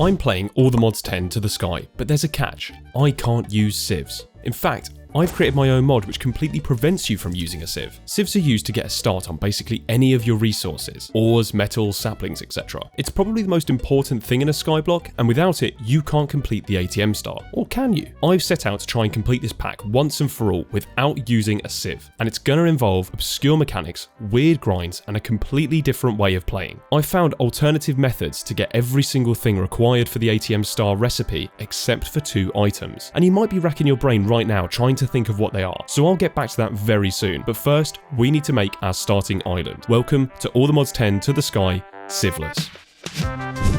I'm playing all the mods 10 to the sky, but there's a catch. I can't use sieves. In fact, I've created my own mod which completely prevents you from using a sieve. Sieves are used to get a start on basically any of your resources, ores, metals, saplings, etc. It's probably the most important thing in a skyblock, and without it, you can't complete the ATM star. Or can you? I've set out to try and complete this pack once and for all without using a sieve, and it's gonna involve obscure mechanics, weird grinds, and a completely different way of playing. I've found alternative methods to get every single thing required for the ATM star recipe except for 2 items, and you might be racking your brain right now trying to think of what they are, so I'll get back to that very soon. But first, we need to make our starting island. Welcome to all the mods 10 to the sky, Sieveless.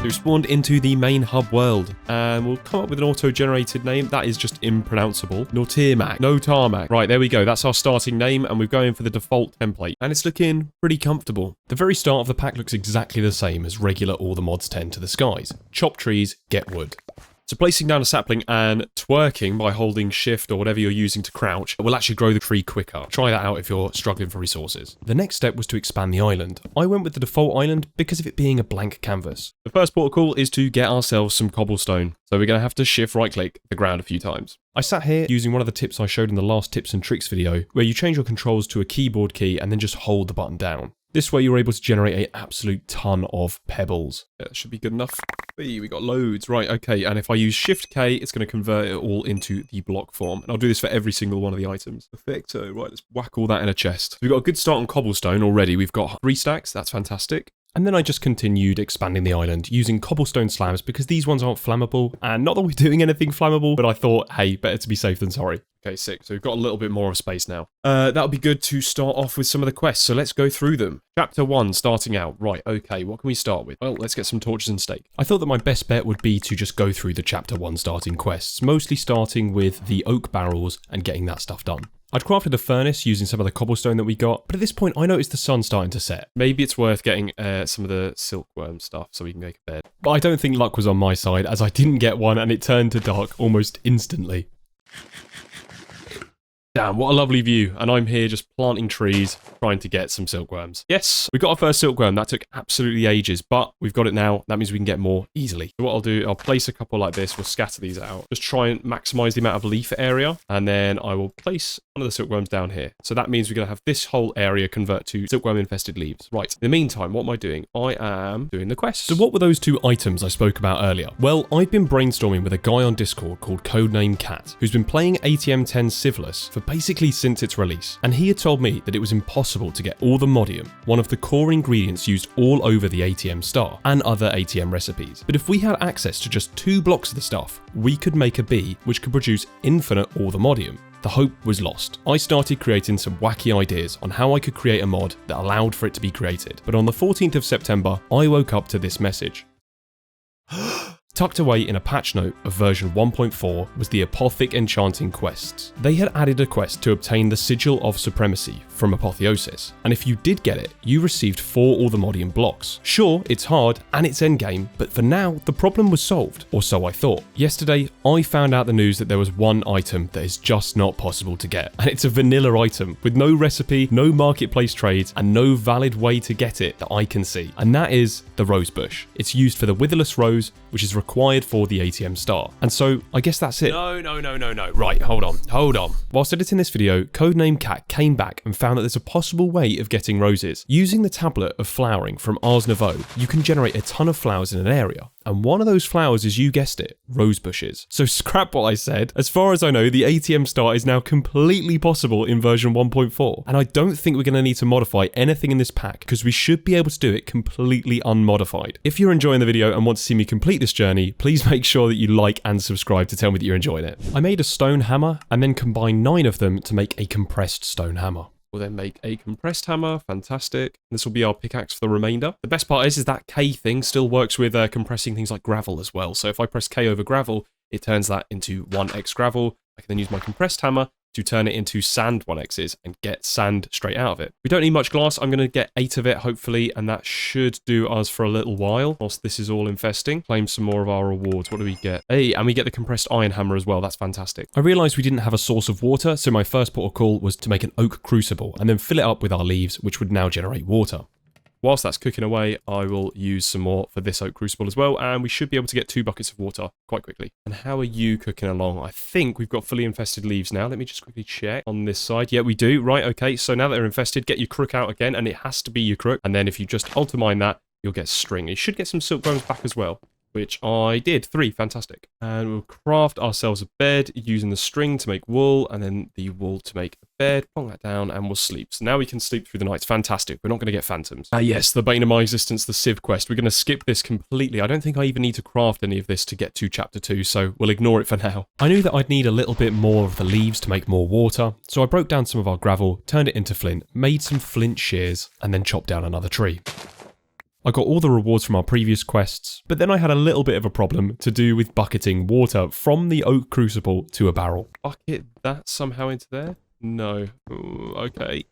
We've spawned into the main hub world, and we'll come up with an auto-generated name that is just impronounceable. Nortirmac. No tarmac. Right, there we go. That's our starting name, and we're going for the default template, and it's looking pretty comfortable. The very start of the pack looks exactly the same as regular all the mods 10 to the skies. Chop trees, get wood. So placing down a sapling and twerking by holding shift or whatever you're using to crouch will actually grow the tree quicker. Try that out if you're struggling for resources. The next step was to expand the island. I went with the default island because of it being a blank canvas. The first protocol is to get ourselves some cobblestone. So we're going to have to shift right click the ground a few times. I sat here using one of the tips I showed in the last tips and tricks video, where you change your controls to a keyboard key and then just hold the button down. This way you're able to generate an absolute ton of pebbles. That should be good enough. We got loads. Right, okay, and if I use Shift K, it's going to convert it all into the block form. And I'll do this for every single one of the items. Perfecto. Right, let's whack all that in a chest. So we've got a good start on cobblestone already. We've got 3 stacks. That's fantastic. And then I just continued expanding the island using cobblestone slabs because these ones aren't flammable. And not that we're doing anything flammable, but I thought, hey, better to be safe than sorry. Okay, sick. So we've got a little bit more of space now. That'll be good to start off with some of the quests. So let's go through them. Chapter 1, starting out. Right, okay, what can we start with? Well, let's get some torches and steak. I thought that my best bet would be to just go through the Chapter 1 starting quests, mostly starting with the oak barrels and getting that stuff done. I'd crafted a furnace using some of the cobblestone that we got, but at this point I noticed the sun starting to set. Maybe it's worth getting some of the silkworm stuff so we can make a bed. But I don't think luck was on my side, as I didn't get one and it turned to dark almost instantly. Damn, what a lovely view. And I'm here just planting trees, trying to get some silkworms. Yes, we got our first silkworm. That took absolutely ages, but we've got it now. That means we can get more easily. So what I'll do, I'll place a couple like this. We'll scatter these out. Just try and maximize the amount of leaf area. And then I will place one of the silkworms down here. So that means we're going to have this whole area convert to silkworm infested leaves. Right. In the meantime, what am I doing? I am doing the quest. So what were those 2 items I spoke about earlier? Well, I've been brainstorming with a guy on Discord called Codename C.A.T, who's been playing ATM10 Sieveless for basically since its release, and he had told me that it was impossible to get all the modium, one of the core ingredients used all over the ATM star and other ATM recipes. But if we had access to just 2 blocks of the stuff, we could make a bee which could produce infinite all the modium. The hope was lost. I started creating some wacky ideas on how I could create a mod that allowed for it to be created, but on the 14th of September, I woke up to this message. Tucked away in a patch note of version 1.4 was the Apothic Enchanting quests. They had added a quest to obtain the Sigil of Supremacy from Apotheosis, and if you did get it, you received 4 all the modium blocks. Sure, it's hard and it's endgame, but for now, the problem was solved, or so I thought. Yesterday, I found out the news that there was one item that is just not possible to get, and it's a vanilla item with no recipe, no marketplace trades, and no valid way to get it that I can see, and that is the rose bush. It's used for the witherless rose, which is required for the ATM star. And so I guess that's it. No. Right, hold on. Whilst editing this video, Codename C.A.T came back and found that there's a possible way of getting roses. Using the tablet of flowering from Ars Nouveau, you can generate a ton of flowers in an area. And one of those flowers is, you guessed it, rose bushes. So scrap what I said. As far as I know, the ATM star is now completely possible in version 1.4. And I don't think we're going to need to modify anything in this pack, because we should be able to do it completely unmodified. If you're enjoying the video and want to see me complete this journey, please make sure that you like and subscribe to tell me that you're enjoying it. I made a stone hammer and then combined 9 of them to make a compressed stone hammer. We'll then make a compressed hammer. Fantastic. This will be our pickaxe for the remainder. The best part is that K thing still works with compressing things like gravel as well. So if I press K over gravel, it turns that into 1x gravel. I can then use my compressed hammer to turn it into sand 1x's and get sand straight out of it. We don't need much glass. I'm going to get 8 of it, hopefully, and that should do us for a little while whilst this is all infesting. Claim some more of our rewards. What do we get? Hey, and we get the compressed iron hammer as well. That's fantastic. I realized we didn't have a source of water, so my first port of call was to make an oak crucible and then fill it up with our leaves, which would now generate water. Whilst that's cooking away, I will use some more for this oak crucible as well, and we should be able to get 2 buckets of water quite quickly. And how are you cooking along? I think we've got fully infested leaves now. Let me just quickly check on this side. Yeah, we do. Right, okay. So now that they're infested, get your crook out again, and it has to be your crook. And then if you just alter mine that, you'll get string. You should get some silkworms back as well, which I did. 3, fantastic. And we'll craft ourselves a bed using the string to make wool, and then the wool to make a bed. Plonk that down, and we'll sleep. So now we can sleep through the night. It's fantastic. We're not going to get phantoms. Yes, the bane of my existence, the sieve quest. We're going to skip this completely. I don't think I even need to craft any of this to get to chapter 2, so we'll ignore it for now. I knew that I'd need a little bit more of the leaves to make more water, so I broke down some of our gravel, turned it into flint, made some flint shears, and then chopped down another tree. I got all the rewards from our previous quests, but then I had a little bit of a problem to do with bucketing water from the oak crucible to a barrel. Bucket that somehow into there? No. Ooh, okay.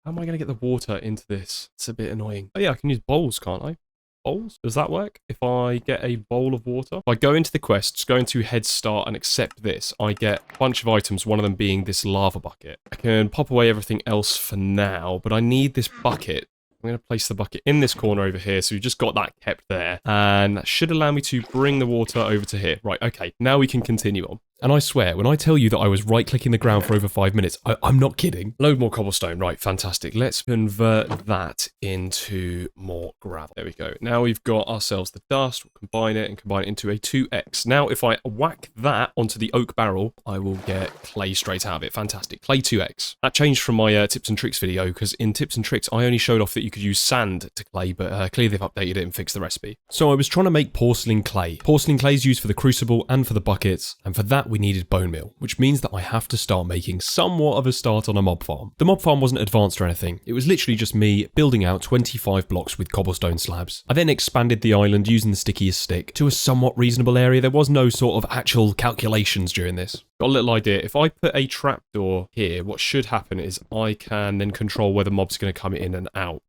How am I going to get the water into this? It's a bit annoying. Oh yeah, I can use bowls, can't I? Bowls? Does that work? If I get a bowl of water? If I go into the quests, go into Head Start and accept this, I get a bunch of items, one of them being this lava bucket. I can pop away everything else for now, but I need this bucket. I'm going to place the bucket in this corner over here, so we've just got that kept there. And that should allow me to bring the water over to here. Right, okay, now we can continue on. And I swear, when I tell you that I was right-clicking the ground for over 5 minutes, I'm not kidding. Load more cobblestone. Right, fantastic. Let's convert that into more gravel. There we go. Now we've got ourselves the dust. We'll combine it and combine it into a 2x. Now, if I whack that onto the oak barrel, I will get clay straight out of it. Fantastic. Clay 2x. That changed from my tips and tricks video, because in tips and tricks, I only showed off that you could use sand to clay, but clearly they've updated it and fixed the recipe. So I was trying to make porcelain clay. Porcelain clay is used for the crucible and for the buckets, and for that we needed bone meal, which means that I have to start making somewhat of a start on a mob farm. The mob farm wasn't advanced or anything. It was literally just me building out 25 blocks with cobblestone slabs. I then expanded the island using the stickiest stick to a somewhat reasonable area. There was no sort of actual calculations during this. Got a little idea. If I put a trapdoor here, what should happen is I can then control where the mob's going to come in and out.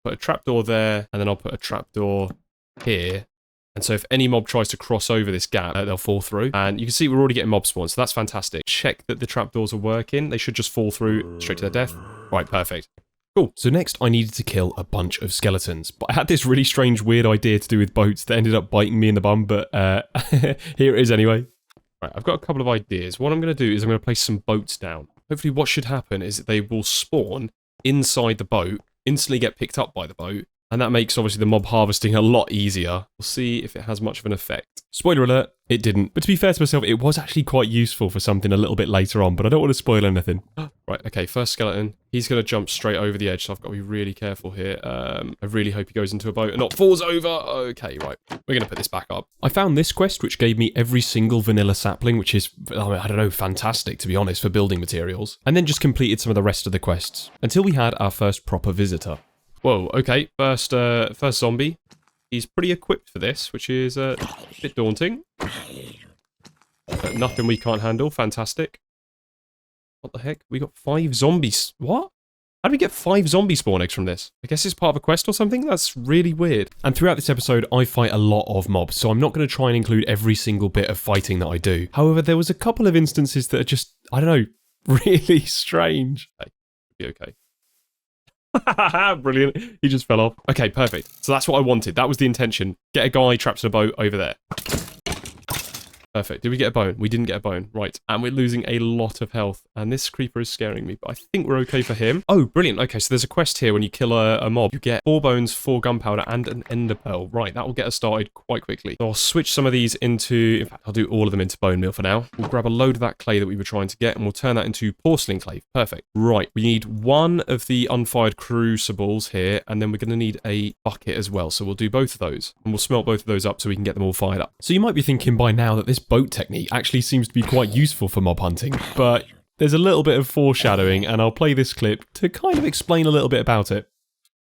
Put a trapdoor there, and then I'll put a trapdoor here. And so if any mob tries to cross over this gap, they'll fall through. And you can see we're already getting mob spawns, so that's fantastic. Check that the trapdoors are working. They should just fall through straight to their death. Right, perfect. Cool. So next I needed to kill a bunch of skeletons. But I had this really strange, weird idea to do with boats that ended up biting me in the bum, but here it is anyway. Right, I've got a couple of ideas. What I'm going to do is I'm going to place some boats down. Hopefully what should happen is that they will spawn inside the boat, instantly get picked up by the boat, and that makes, obviously, the mob harvesting a lot easier. We'll see if it has much of an effect. Spoiler alert, it didn't. But to be fair to myself, it was actually quite useful for something a little bit later on, but I don't want to spoil anything. Right, okay, first skeleton. He's going to jump straight over the edge, so I've got to be really careful here. I really hope he goes into a boat and not falls over. Okay, right. We're going to put this back up. I found this quest, which gave me every single vanilla sapling, which is, I don't know, fantastic, to be honest, for building materials. And then just completed some of the rest of the quests, until we had our first proper visitor. Whoa, okay, first zombie. He's pretty equipped for this, which is a bit daunting. But nothing we can't handle, fantastic. What the heck? We got 5 zombies. What? How do we get 5 zombie spawn eggs from this? I guess it's part of a quest or something? That's really weird. And throughout this episode, I fight a lot of mobs, so I'm not going to try and include every single bit of fighting that I do. However, there was a couple of instances that are just, I don't know, really strange. Okay, be okay. Brilliant. He just fell off. Okay, perfect. So that's what I wanted. That was the intention. Get a guy trapped in a boat over there. Perfect. Did we get a bone? We didn't get a bone. Right. And we're losing a lot of health. And this creeper is scaring me, but I think we're okay for him. Oh, brilliant. Okay, so there's a quest here. When you kill a mob, you get 4 bones, 4 gunpowder, and an ender pearl. Right, that will get us started quite quickly. So I'll switch some of these into... In fact, I'll do all of them into bone meal for now. We'll grab a load of that clay that we were trying to get, and we'll turn that into porcelain clay. Perfect. Right, we need 1 of the unfired crucibles here, and then we're going to need a bucket as well. So we'll do both of those, and we'll smelt both of those up so we can get them all fired up. So you might be thinking by now that this boat technique actually seems to be quite useful for mob hunting, but there's a little bit of foreshadowing, and I'll play this clip to kind of explain a little bit about it.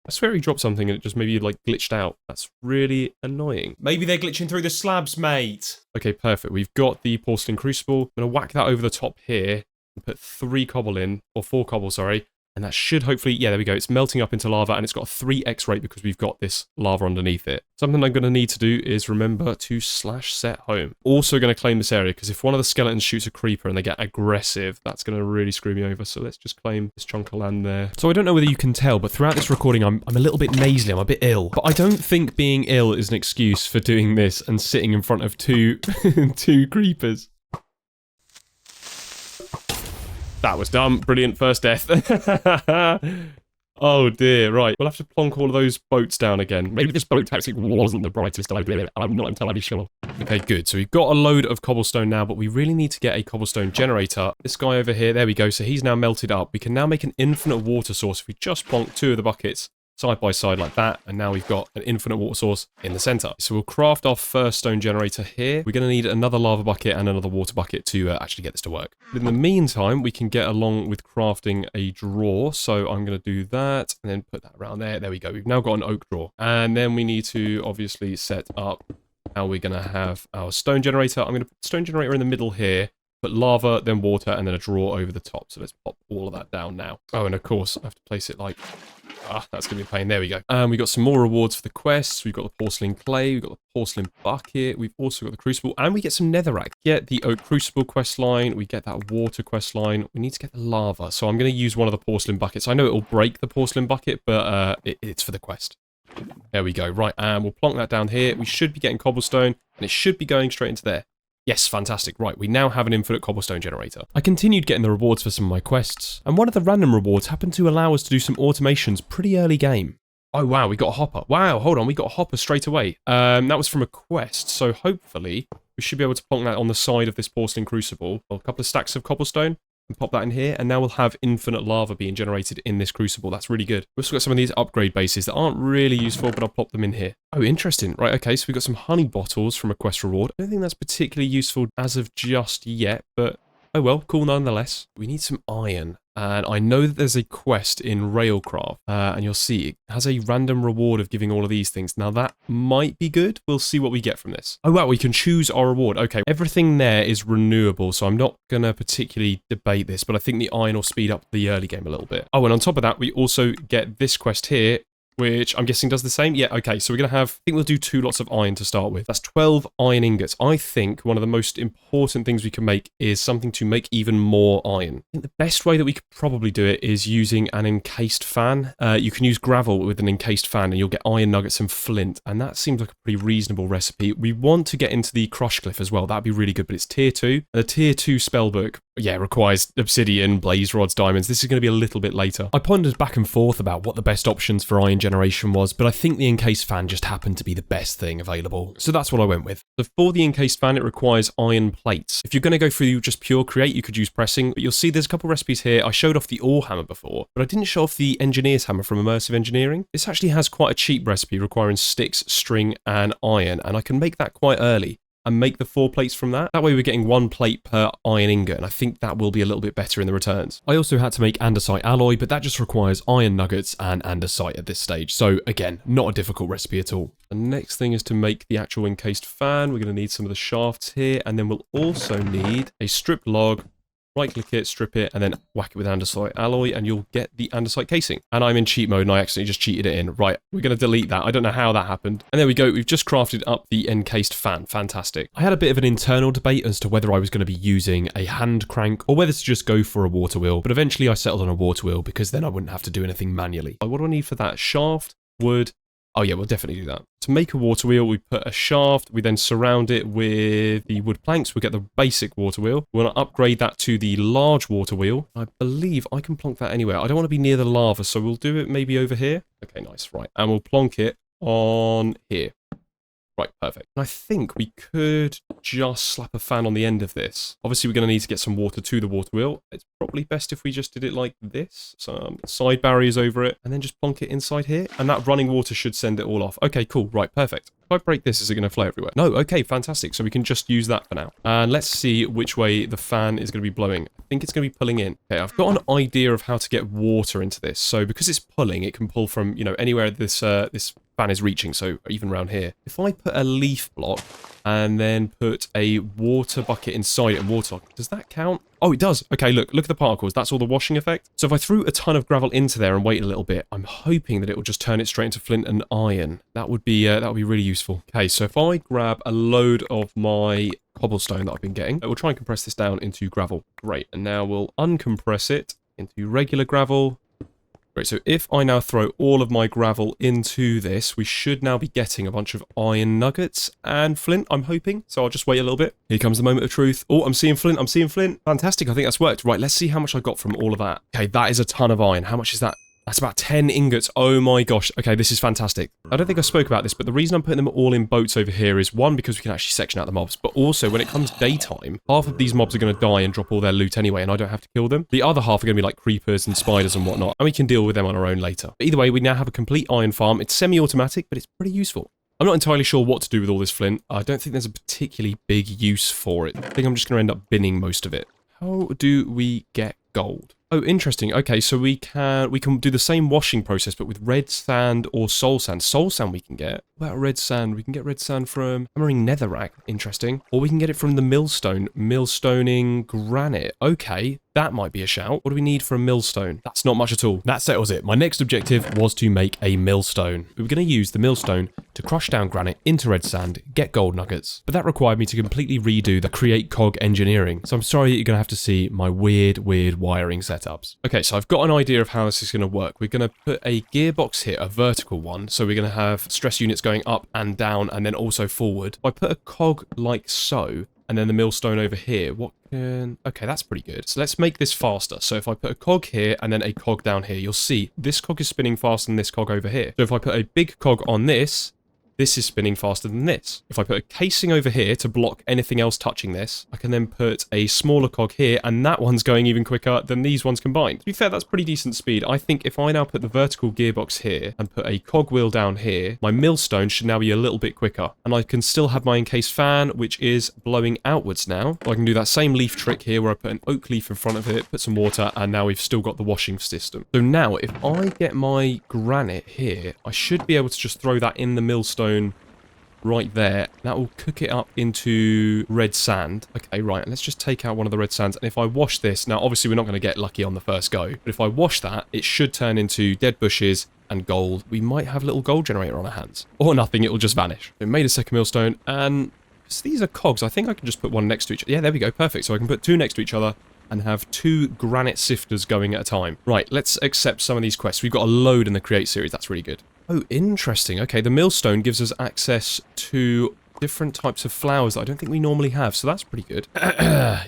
I swear he dropped something and it just maybe like glitched out. That's really annoying. Maybe they're glitching through the slabs, mate. Okay, perfect. We've got the porcelain crucible. I'm going to whack that over the top here and put 3 cobble in, or 4 cobble, sorry. And that should hopefully, yeah, there we go. It's melting up into lava and it's got a 3x rate because we've got this lava underneath it. Something I'm going to need to do is remember to /set home. Also going to claim this area because if one of the skeletons shoots a creeper and they get aggressive, that's going to really screw me over. So let's just claim this chunk of land there. So I don't know whether you can tell, but throughout this recording, I'm a little bit nasally. I'm a bit ill. But I don't think being ill is an excuse for doing this and sitting in front of two creepers. That was dumb. Brilliant first death. Oh dear, right. We'll have to plonk all of those boats down again. Maybe this boat tactic wasn't the brightest idea. I'm not entirely sure. Okay, good. So we've got a load of cobblestone now, but we really need to get a cobblestone generator. This guy over here, there we go. So he's now melted up. We can now make an infinite water source if we just plonk 2 of the buckets side by side like that, and now we've got an infinite water source in the center. So we'll craft our first stone generator here. We're going to need another lava bucket and another water bucket to actually get this to work. But in the meantime, we can get along with crafting a drawer. So I'm going to do that and then put that around there. There we go. We've now got an oak drawer. And then we need to obviously set up how we're going to have our stone generator. I'm going to put the stone generator in the middle here. Put lava, then water, and then a drawer over the top. So let's pop all of that down now. Oh, and of course, I have to place it like... that's going to be a pain. There we go. And we've got some more rewards for the quests. We've got the porcelain clay. We've got the porcelain bucket. We've also got the crucible. And we get some netherrack. Get the oak crucible quest line. We get that water quest line. We need to get the lava. So I'm going to use one of the porcelain buckets. I know it will break the porcelain bucket, but it's for the quest. There we go. Right, and we'll plonk that down here. We should be getting cobblestone, and it should be going straight into there. Yes, fantastic. Right, we now have an infinite cobblestone generator. I continued getting the rewards for some of my quests, and one of the random rewards happened to allow us to do some automations pretty early game. Oh wow, we got a hopper. Wow, hold on, we got a hopper straight away. That was from a quest, so hopefully we should be able to plonk that on the side of this porcelain crucible. A couple of stacks of cobblestone. And pop that in here, and now we'll have infinite lava being generated in this crucible. That's really good. We've also got some of these upgrade bases that aren't really useful, but I'll pop them in here. Oh, interesting. Right, okay, so we've got some honey bottles from a quest reward. I don't think that's particularly useful as of just yet, but oh well, cool nonetheless. We need some iron. And I know that there's a quest in Railcraft, and you'll see it has a random reward of giving all of these things. Now that might be good. We'll see what we get from this. Oh wow, we can choose our reward. Okay, everything there is renewable, so I'm not going to particularly debate this, but I think the iron will speed up the early game a little bit. Oh, and on top of that, we also get this quest here, which I'm guessing does the same. Yeah, okay, so we're going to have, I think we'll do 2 lots of iron to start with. That's 12 iron ingots. I think one of the most important things we can make is something to make even more iron. I think the best way that we could probably do it is using an encased fan. You can use gravel with an encased fan and you'll get iron nuggets and flint, and that seems like a pretty reasonable recipe. We want to get into the crush cliff as well. That'd be really good, but it's tier 2. And the tier 2 spellbook, yeah, requires obsidian, blaze rods, diamonds. This is going to be a little bit later. I pondered back and forth about what the best options for iron generation was, but I think the encased fan just happened to be the best thing available. So that's what I went with. So for the encased fan, it requires iron plates. If you're going to go through just pure create, you could use pressing, but you'll see there's a couple recipes here. I showed off the ore hammer before, but I didn't show off the engineer's hammer from Immersive Engineering. This actually has quite a cheap recipe requiring sticks, string, and iron, and I can make that quite early and make the 4 plates from that. That way we're getting 1 plate per iron ingot, and I think that will be a little bit better in the returns. I also had to make andesite alloy, but that just requires iron nuggets and andesite at this stage. So again, not a difficult recipe at all. The next thing is to make the actual encased fan. We're going to need some of the shafts here, and then we'll also need a stripped log. Right-click it, strip it, and then whack it with andesite alloy, and you'll get the andesite casing. And I'm in cheat mode, and I accidentally just cheated it in. Right, we're going to delete that. I don't know how that happened. And there we go. We've just crafted up the encased fan. Fantastic. I had a bit of an internal debate as to whether I was going to be using a hand crank or whether to just go for a water wheel, but eventually I settled on a water wheel because then I wouldn't have to do anything manually. What do I need for that? Shaft, wood. Oh yeah, we'll definitely do that. To make a water wheel, we put a shaft, we then surround it with the wood planks, we get the basic water wheel. We want to upgrade that to the large water wheel. I believe I can plonk that anywhere. I don't want to be near the lava, so we'll do it maybe over here. Okay, nice, right. And we'll plonk it on here. Right, perfect. And I think we could just slap a fan on the end of this. Obviously, we're going to need to get some water to the water wheel. It's probably best if we just did it like this. Some side barriers over it, and then just plonk it inside here. And that running water should send it all off. Okay, cool. Right, perfect. If I break this, is it going to flow everywhere? No, okay, fantastic. So we can just use that for now. And let's see which way the fan is going to be blowing. I think it's going to be pulling in. Okay, I've got an idea of how to get water into this. So because it's pulling, it can pull from, you know, anywhere this fan is reaching, so even around here. If I put a leaf block and then put a water bucket inside it and waterlock. Does that count? Oh, it does. Okay, look at the particles. That's all the washing effect. So if I threw a ton of gravel into there and wait a little bit, I'm hoping that it will just turn it straight into flint and iron. That would be really useful. Okay, so if I grab a load of my cobblestone that I've been getting, we'll try and compress this down into gravel. Great, and now we'll uncompress it into regular gravel. Great, so if I now throw all of my gravel into this, we should now be getting a bunch of iron nuggets and flint, I'm hoping. So I'll just wait a little bit. Here comes the moment of truth. Oh, I'm seeing flint, I'm seeing flint. Fantastic, I think that's worked. Right, let's see how much I got from all of that. Okay, that is a ton of iron. How much is that? That's about 10 ingots. Oh my gosh. Okay, this is fantastic. I don't think I spoke about this, but the reason I'm putting them all in boats over here is, one, because we can actually section out the mobs, but also when it comes daytime, half of these mobs are going to die and drop all their loot anyway, and I don't have to kill them. The other half are going to be like creepers and spiders and whatnot, and we can deal with them on our own later. But either way, we now have a complete iron farm. It's semi-automatic, but it's pretty useful. I'm not entirely sure what to do with all this flint. I don't think there's a particularly big use for it. I think I'm just going to end up binning most of it. How do we get gold? Oh, interesting. Okay, so we can do the same washing process, but with red sand or soul sand. Soul sand we can get. What about red sand? We can get red sand from hammering netherrack. Interesting. Or we can get it from the millstone. Millstoning granite. Okay, that might be a shout. What do we need for a millstone? That's not much at all. That settles it. My next objective was to make a millstone. We were going to use the millstone to crush down granite into red sand, get gold nuggets. But that required me to completely redo the create cog engineering. So I'm sorry that you're going to have to see my weird wiring setups. Okay, so I've got an idea of how this is going to work. We're going to put a gearbox here, a vertical one. So we're going to have stress units going up and down and then also forward. I put a cog like so, and then the millstone over here. Okay, that's pretty good. So let's make this faster. So if I put a cog here and then a cog down here, you'll see this cog is spinning faster than this cog over here. So if I put a big cog on this is spinning faster than this. If I put a casing over here to block anything else touching this, I can then put a smaller cog here, and that one's going even quicker than these ones combined. To be fair, that's pretty decent speed. I think if I now put the vertical gearbox here and put a cog wheel down here, my millstone should now be a little bit quicker. And I can still have my encased fan, which is blowing outwards now. I can do that same leaf trick here where I put an oak leaf in front of it, put some water, and now we've still got the washing system. So now if I get my granite here, I should be able to just throw that in the millstone right there. That will cook it up into red sand. Okay, right, let's just take out one of the red sands, and if I wash this, now obviously we're not going to get lucky on the first go, but if I wash that, it should turn into dead bushes and gold. We might have a little gold generator on our hands, or nothing, it will just vanish. We made a second millstone, and so these are cogs. I think I can just put one next to each other. Yeah, there we go, perfect. So I can put two next to each other and have two granite sifters going at a time. Right, let's accept some of these quests. We've got a load in the Create series. That's really good. Oh, interesting. Okay, the millstone gives us access to different types of flowers that I don't think we normally have, so that's pretty good.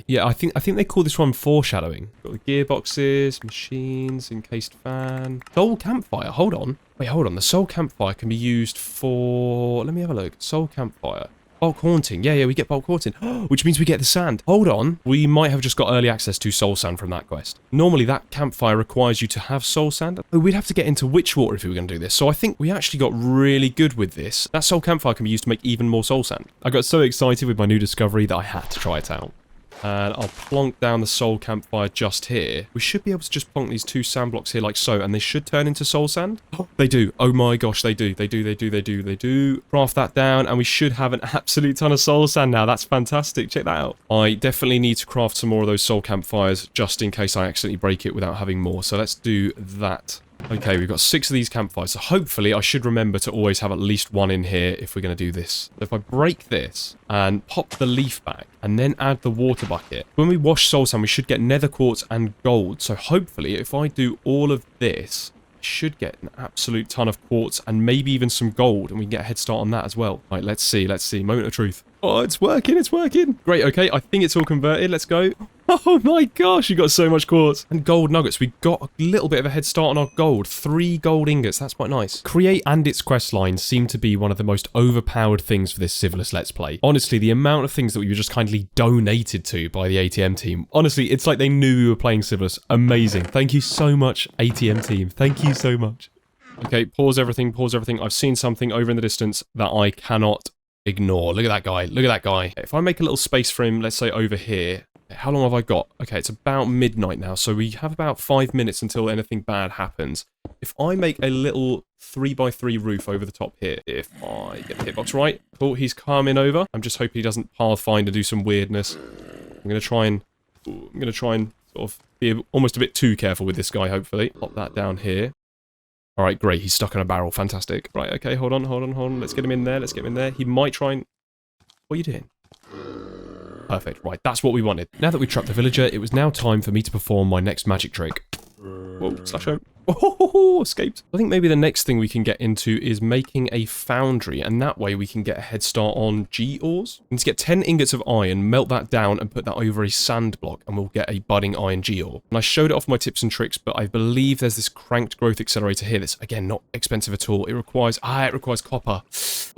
Yeah, I think they call this one foreshadowing. Got the gearboxes, machines, encased fan. Soul campfire. Hold on. Wait, hold on. The soul campfire can be used for... Let me have a look. Soul campfire. Bulk haunting. Yeah, we get bulk haunting. Which means we get the sand. Hold on. We might have just got early access to soul sand from that quest. Normally, that campfire requires you to have soul sand. Oh, we'd have to get into witch water if we were going to do this. So I think we actually got really good with this. That soul campfire can be used to make even more soul sand. I got so excited with my new discovery that I had to try it out. And I'll plonk down the soul campfire just here. We should be able to just plonk these two sand blocks here like so, and they should turn into soul sand. Oh, they do. Oh my gosh, they do. They do. Craft that down, and we should have an absolute ton of soul sand now. That's fantastic. Check that out. I definitely need to craft some more of those soul campfires just in case I accidentally break it without having more. So let's do that. Okay, we've got 6 of these campfires, so hopefully I should remember to always have at least one in here if we're going to do this. So if I break this and pop the leaf back and then add the water bucket, when we wash soul sand we should get nether quartz and gold. So hopefully if I do all of this, I should get an absolute ton of quartz and maybe even some gold, and we can get a head start on that as well. Right, let's see. Moment of truth. Oh, it's working. Great, okay, I think it's all converted. Let's go. Oh my gosh, you got so much quartz. And gold nuggets. We got a little bit of a head start on our gold. 3 gold ingots. That's quite nice. Create and its quest lines seem to be one of the most overpowered things for this Civilist Let's Play. Honestly, the amount of things that we were just kindly donated to by the ATM team. Honestly, it's like they knew we were playing Civilist. Amazing. Thank you so much, ATM team. Thank you so much. Okay, pause everything. I've seen something over in the distance that I cannot ignore. Look at that guy. If I make a little space for him, let's say over here. How long have I got? Okay, it's about midnight now, so we have about 5 minutes until anything bad happens. If I make a little 3x3 roof over the top here, if I get the hitbox right, cool, he's coming over. I'm just hoping he doesn't pathfind and do some weirdness. I'm going to try and sort of be almost a bit too careful with this guy, hopefully. Pop that down here. All right, great. He's stuck in a barrel. Fantastic. Right, okay, hold on. Let's get him in there. He might try and... What are you doing? Perfect. Right, that's what we wanted. Now that we trapped the villager, it was now time for me to perform my next magic trick. Whoa, slash home. Oh, escaped. I think maybe the next thing we can get into is making a foundry, and that way we can get a head start on geodes. We need to get 10 ingots of iron, melt that down, and put that over a sand block, and we'll get a budding iron geode. And I showed it off my tips and tricks, but I believe there's this cranked growth accelerator here that's, again, not expensive at all. It requires copper.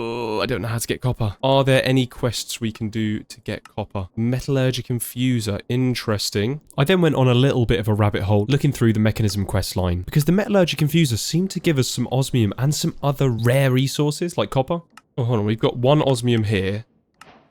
Oh, I don't know how to get copper. Are there any quests we can do to get copper? Metallurgic infuser. Interesting. I then went on a little bit of a rabbit hole looking through the mechanism quest line, because the metallurgic infuser seemed to give us some osmium and some other rare resources like copper. Oh, hold on. We've got 1 osmium here,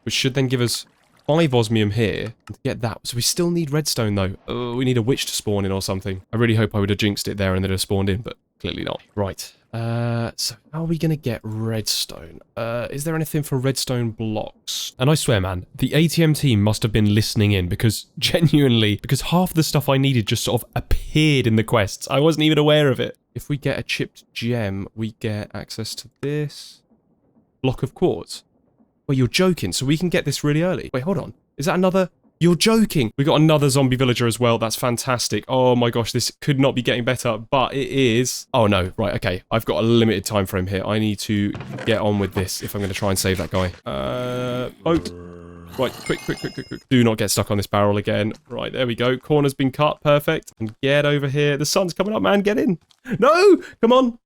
which should then give us 5 osmium here. And to get that, so we still need redstone though. Oh, we need a witch to spawn in or something. I really hope I would have jinxed it there and they'd have spawned in, but clearly not. Right. So how are we going to get redstone? Is there anything for redstone blocks? And I swear, man, the ATM team must have been listening in, because genuinely, because half the stuff I needed just sort of appeared in the quests. I wasn't even aware of it. If we get a chipped gem, we get access to this block of quartz. Well, you're joking. So we can get this really early. Wait, hold on. Is that another... You're joking. We got another zombie villager as well. That's fantastic. Oh my gosh, this could not be getting better, but it is. Oh no, right, okay. I've got a limited time frame here. I need to get on with this if I'm going to try and save that guy. Boat. Right, quick. Do not get stuck on this barrel again. Right, there we go. Corner's been cut. Perfect. And get over here. The sun's coming up, man. Get in. No! Come on.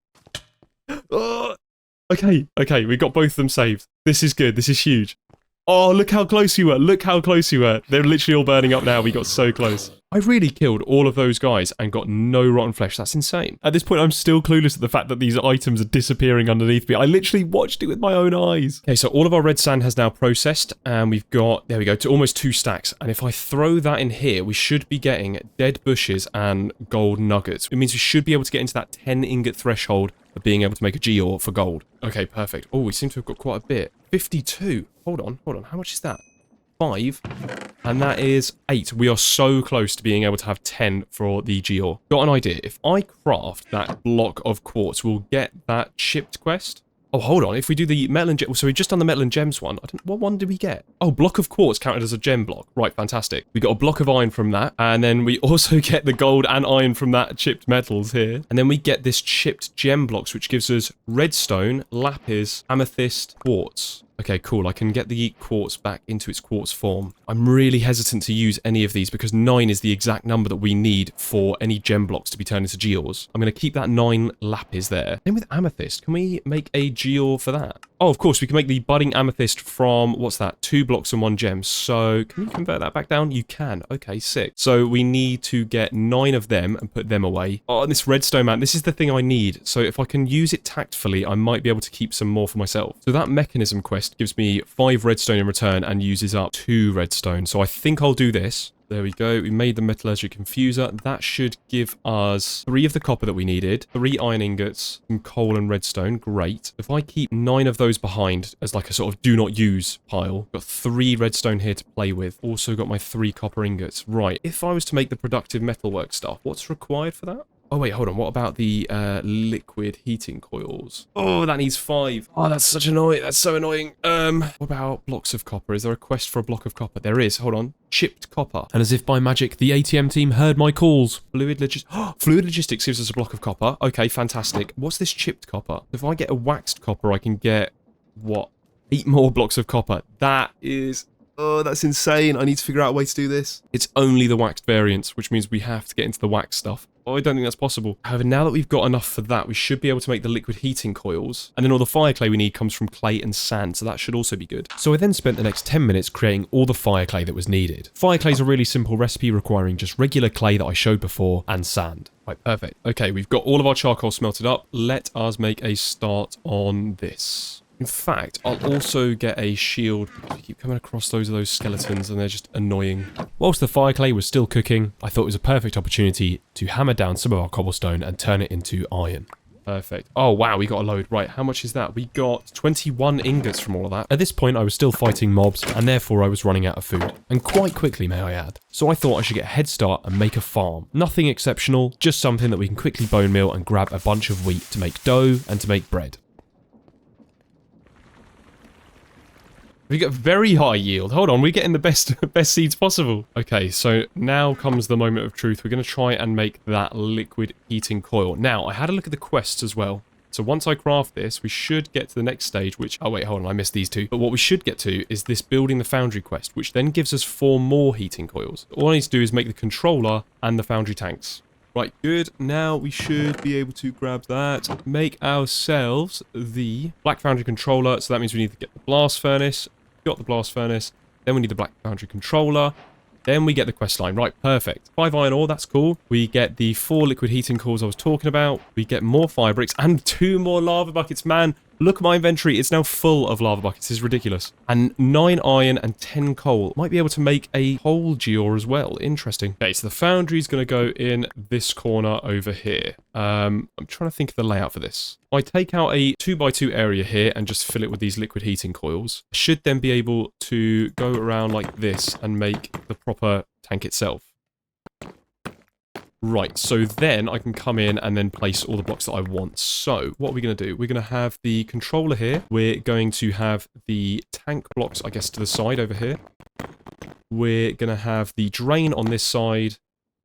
Okay, we got both of them saved. This is good. This is huge. Oh, look how close you were. Look how close you were. They're literally all burning up now. We got so close. I really killed all of those guys and got no rotten flesh. That's insane. At this point, I'm still clueless at the fact that these items are disappearing underneath me. I literally watched it with my own eyes. Okay, so all of our red sand has now processed, and we've got, there we go, to almost 2 stacks. And if I throw that in here, we should be getting dead bushes and gold nuggets. It means we should be able to get into that 10 ingot threshold of being able to make a geode for gold. Okay, perfect. Oh, we seem to have got quite a bit. 52. Hold on. How much is that? 5. And that is 8. We are so close to being able to have 10 for the geode. Got an idea. If I craft that block of quartz, we'll get that chipped quest. Oh, hold on. If we do the metal and gems... So we've just done the metal and gems one. What one did we get? Oh, block of quartz counted as a gem block. Right, fantastic. We got a block of iron from that. And then we also get the gold and iron from that chipped metals here. And then we get this chipped gem blocks, which gives us redstone, lapis, amethyst, quartz. Okay, cool. I can get the quartz back into its quartz form. I'm really hesitant to use any of these because 9 is the exact number that we need for any gem blocks to be turned into geodes. I'm going to keep that 9 lapis there. Same with amethyst. Can we make a geode for that? Oh, of course, we can make the budding amethyst from, what's that? 2 blocks and 1 gem. So, can you convert that back down? You can. Okay, sick. So, we need to get 9 of them and put them away. Oh, and this redstone, man, this is the thing I need. So, if I can use it tactfully, I might be able to keep some more for myself. So, that mechanism quest gives me 5 redstone in return and uses up 2 redstone. So, I think I'll do this. There we go. We made the metallurgic infuser. That should give us 3 of the copper that we needed, 3 iron ingots, some coal and redstone. Great. If I keep 9 of those behind as like a sort of do not use pile, got 3 redstone here to play with. Also got my 3 copper ingots. Right. If I was to make the productive metalwork stuff, what's required for that? Oh, wait, hold on. What about the liquid heating coils? Oh, that needs 5. Oh, that's such annoying. That's so annoying. What about blocks of copper? Is there a quest for a block of copper? There is. Hold on. Chipped copper. And as if by magic, the ATM team heard my calls. Fluid logistics gives us a block of copper. Okay, fantastic. What's this chipped copper? If I get a waxed copper, I can get, what? 8 more blocks of copper. That is... Oh, that's insane. I need to figure out a way to do this. It's only the waxed variants, which means we have to get into the wax stuff. Oh, I don't think that's possible. However, now that we've got enough for that, we should be able to make the liquid heating coils. And then all the fire clay we need comes from clay and sand, so that should also be good. So I then spent the next 10 minutes creating all the fire clay that was needed. Fire clay is a really simple recipe requiring just regular clay that I showed before and sand. Right, perfect. Okay, we've got all of our charcoal smelted up. Let us make a start on this. In fact, I'll also get a shield because we keep coming across those skeletons and they're just annoying. Whilst the fire clay was still cooking, I thought it was a perfect opportunity to hammer down some of our cobblestone and turn it into iron. Perfect. Oh, wow, we got a load. Right, how much is that? We got 21 ingots from all of that. At this point, I was still fighting mobs, and therefore I was running out of food. And quite quickly, may I add. So I thought I should get a head start and make a farm. Nothing exceptional, just something that we can quickly bone meal and grab a bunch of wheat to make dough and to make bread. We get very high yield. Hold on, we're getting the best seeds possible. Okay, so now comes the moment of truth. We're going to try and make that liquid heating coil. Now, I had a look at the quests as well. So once I craft this, we should get to the next stage, which... Oh, wait, hold on, I missed these two. But what we should get to is this building the Foundry quest, which then gives us 4 more heating coils. All I need to do is make the controller and the Foundry tanks. Right, good. Now we should be able to grab that. Make ourselves the Black Foundry controller. So that means we need to get the blast furnace. Got the blast furnace, then we need the Black Foundry controller, then we get the quest line. Right, perfect. 5 iron ore, that's cool. We get the 4 liquid heating cores I was talking about. We get more fire bricks and 2 more lava buckets. Man, look at my inventory. It's now full of lava buckets. It's ridiculous. And 9 iron and 10 coal. Might be able to make a whole geode as well. Interesting. Okay, so the foundry is going to go in this corner over here. I'm trying to think of the layout for this. I take out a 2x2 area here and just fill it with these liquid heating coils. I should then be able to go around like this and make the proper tank itself. Right, so then I can come in and then place all the blocks that I want. So, what are we going to do? We're going to have the controller here. We're going to have the tank blocks, I guess, to the side over here. We're going to have the drain on this side,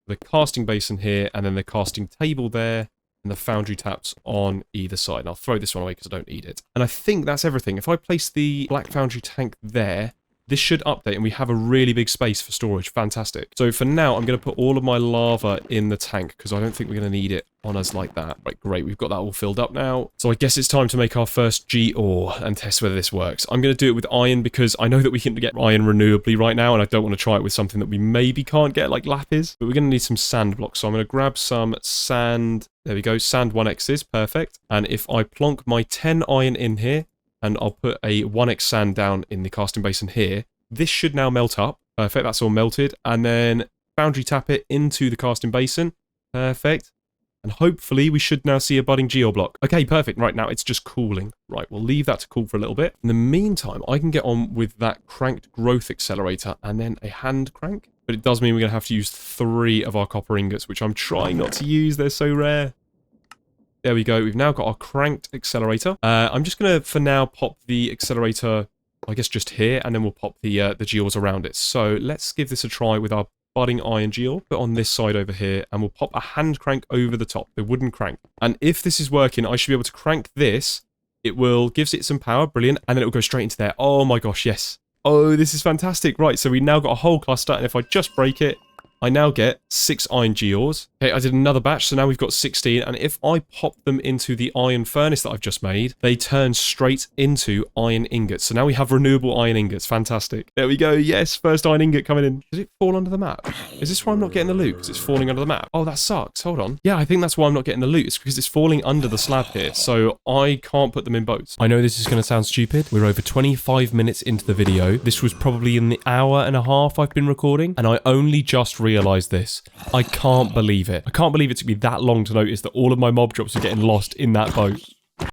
the casting basin here, and then the casting table there, and the foundry taps on either side. And I'll throw this one away because I don't need it. And I think that's everything. If I place the black foundry tank there, this should update and we have a really big space for storage. Fantastic. So for now, I'm going to put all of my lava in the tank because I don't think we're going to need it on us like that. Right, great. We've got that all filled up now. So I guess it's time to make our first geode and test whether this works. I'm going to do it with iron because I know that we can get iron renewably right now and I don't want to try it with something that we maybe can't get like lapis. But we're going to need some sand blocks. So I'm going to grab some sand. There we go. Sand 1x's. Perfect. And if I plonk my 10 iron in here, and I'll put a 1x sand down in the casting basin here. This should now melt up. Perfect, that's all melted. And then foundry tap it into the casting basin. Perfect. And hopefully we should now see a budding geode block. Okay, perfect. Right, now it's just cooling. Right, we'll leave that to cool for a little bit. In the meantime, I can get on with that cranked growth accelerator and then a hand crank. But it does mean we're going to have to use 3 of our copper ingots, which I'm trying not to use. They're so rare. There we go. We've now got our cranked accelerator. I'm just going to, for now, pop the accelerator, I guess, just here, and then we'll pop the geodes around it. So let's give this a try with our budding iron geode. Put on this side over here, and we'll pop a hand crank over the top, the wooden crank. And if this is working, I should be able to crank this. It will gives it some power, brilliant, and then it will go straight into there. Oh my gosh, yes. Oh, this is fantastic. Right, so we now got a whole cluster, and if I just break it, I now get 6 iron geodes. Okay, I did another batch, so now we've got 16. And if I pop them into the iron furnace that I've just made, they turn straight into iron ingots. So now we have renewable iron ingots. Fantastic. There we go. Yes, first iron ingot coming in. Does it fall under the map? Is this why I'm not getting the loot? Because it's falling under the map. Oh, that sucks. Hold on. Yeah, I think that's why I'm not getting the loot. It's because it's falling under the slab here. So I can't put them in boats. I know this is going to sound stupid. We're over 25 minutes into the video. This was probably in the hour and a half I've been recording. And I only just realised this. I can't believe it. I can't believe it took me that long to notice that all of my mob drops are getting lost in that boat.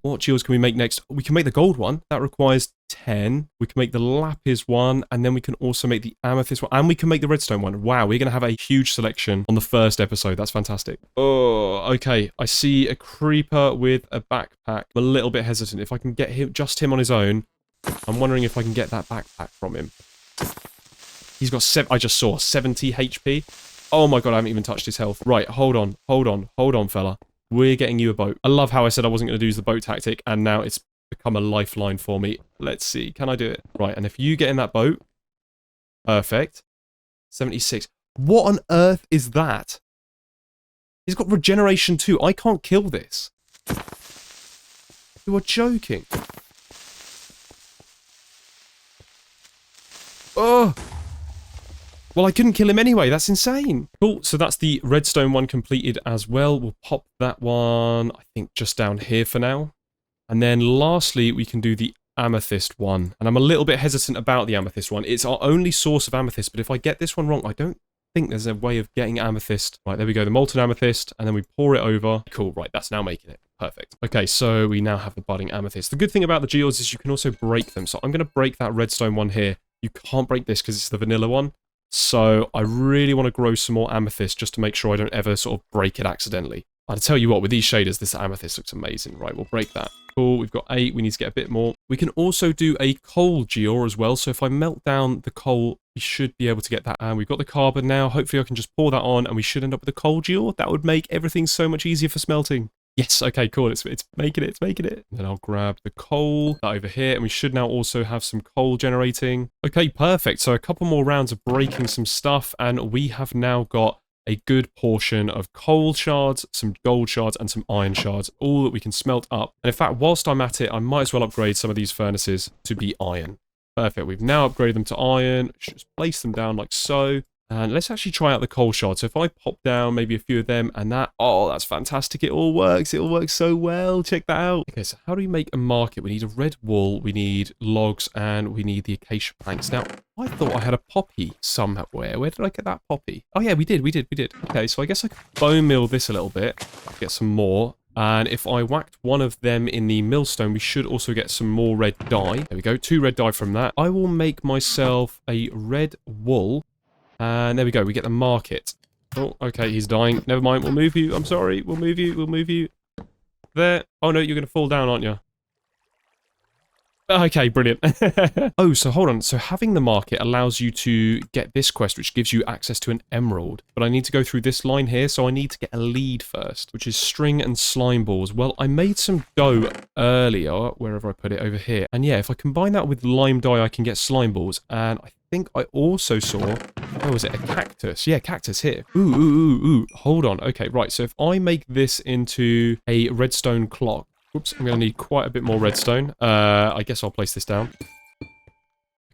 What geodes can we make next? We can make the gold one. That requires 10. We can make the lapis one, and then we can also make the amethyst one, and we can make the redstone one. Wow, we're going to have a huge selection on the first episode. That's fantastic. Oh, okay. I see a creeper with a backpack. I'm a little bit hesitant. If I can get him, just him on his own, I'm wondering if I can get that backpack from him. He's got, I just saw 70 HP. Oh my god, I haven't even touched his health. Right, hold on, fella. We're getting you a boat. I love how I said I wasn't going to use the boat tactic, and now it's become a lifeline for me. Let's see, can I do it? Right, and if you get in that boat... Perfect. 76. What on earth is that? He's got regeneration too. I can't kill this. You are joking. Oh! Well, I couldn't kill him anyway. That's insane. Cool. So that's the redstone one completed as well. We'll pop that one, I think, just down here for now. And then lastly, we can do the amethyst one. And I'm a little bit hesitant about the amethyst one. It's our only source of amethyst, but if I get this one wrong, I don't think there's a way of getting amethyst. Right, there we go, the molten amethyst, and then we pour it over. Cool, right, that's now making it. Perfect. Okay, so we now have the budding amethyst. The good thing about the geodes is you can also break them. So I'm going to break that redstone one here. You can't break this because it's the vanilla one. So I really want to grow some more amethyst just to make sure I don't ever sort of break it accidentally. I'll tell you what, with these shaders, this amethyst looks amazing. Right, we'll break that. Cool, we've got 8. We need to get a bit more. We can also do a coal geode as well. So if I melt down the coal, we should be able to get that. And we've got the carbon now. Hopefully I can just pour that on and we should end up with a coal geode. That would make everything so much easier for smelting. Yes, okay, cool. It's making it, it's making it. And then I'll grab the coal over here, and we should now also have some coal generating. Okay, perfect. So a couple more rounds of breaking some stuff, and we have now got a good portion of coal shards, some gold shards, and some iron shards, all that we can smelt up. And in fact, whilst I'm at it, I might as well upgrade some of these furnaces to be iron. Perfect. We've now upgraded them to iron. Just place them down like so. And let's actually try out the coal shard. So if I pop down maybe a few of them and that, oh, that's fantastic. It all works. It all works so well. Check that out. Okay, so how do we make a market? We need a red wool, we need logs, and we need the acacia planks. Now, I thought I had a poppy somewhere. Where did I get that poppy? Oh yeah, we did. Okay, so I guess I could bone mill this a little bit, get some more. And if I whacked one of them in the millstone, we should also get some more red dye. There we go, 2 red dye from that. I will make myself a red wool. And there we go, we get the market. Oh, okay, he's dying. Never mind, we'll move you. I'm sorry, we'll move you. There. Oh no, you're going to fall down, aren't you? Okay, brilliant. Oh, so hold on. So having the market allows you to get this quest, which gives you access to an emerald. But I need to go through this line here, so I need to get a lead first, which is string and slime balls. Well, I made some dough earlier, wherever I put it, over here. And yeah, if I combine that with lime dye, I can get slime balls. And I think I also saw, oh, was it a cactus? Yeah, cactus here. Ooh. Hold on. Okay, right. So if I make this into a redstone clock, oops, I'm going to need quite a bit more redstone. I guess I'll place this down.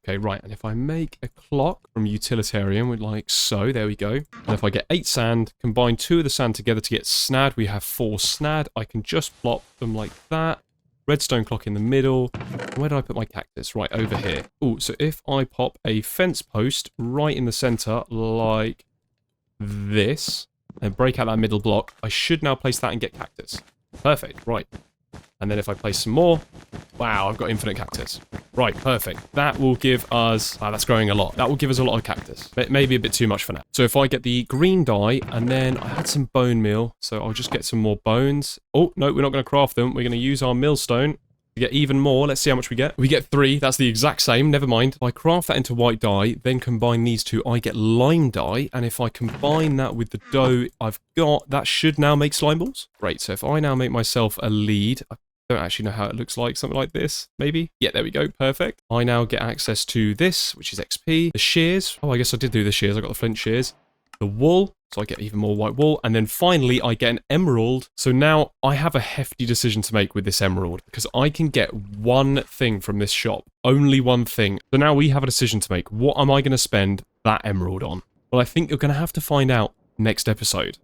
Okay, right. And if I make a clock from utilitarian, with like so, there we go. And if I get 8 sand, combine 2 of the sand together to get snad, we have 4 snad. I can just plop them like that. Redstone clock in the middle. Where did I put my cactus? Right, over here. Oh, so if I pop a fence post right in the center, like this, and break out that middle block, I should now place that and get cactus. Perfect, right. And then if I place some more, wow, I've got infinite cactus. Right, perfect. That will give us, wow, that's growing a lot. That will give us a lot of cactus. Maybe a bit too much for now. So if I get the green dye, and then I had some bone meal, so I'll just get some more bones. Oh, no, we're not going to craft them. We're going to use our millstone to get even more. Let's see how much we get. We get 3. That's the exact same. Never mind. If I craft that into white dye, then combine these two, I get lime dye. And if I combine that with the dough I've got, that should now make slime balls. Great. So if I now make myself a lead, I don't actually know how it looks like. Something like this, maybe? Yeah, there we go. Perfect. I now get access to this, which is XP. The shears. Oh, I guess I did do the shears. I got the flint shears. The wool. So I get even more white wool. And then finally, I get an emerald. So now I have a hefty decision to make with this emerald, because I can get one thing from this shop. Only one thing. So now we have a decision to make. What am I going to spend that emerald on? Well, I think you're going to have to find out next episode.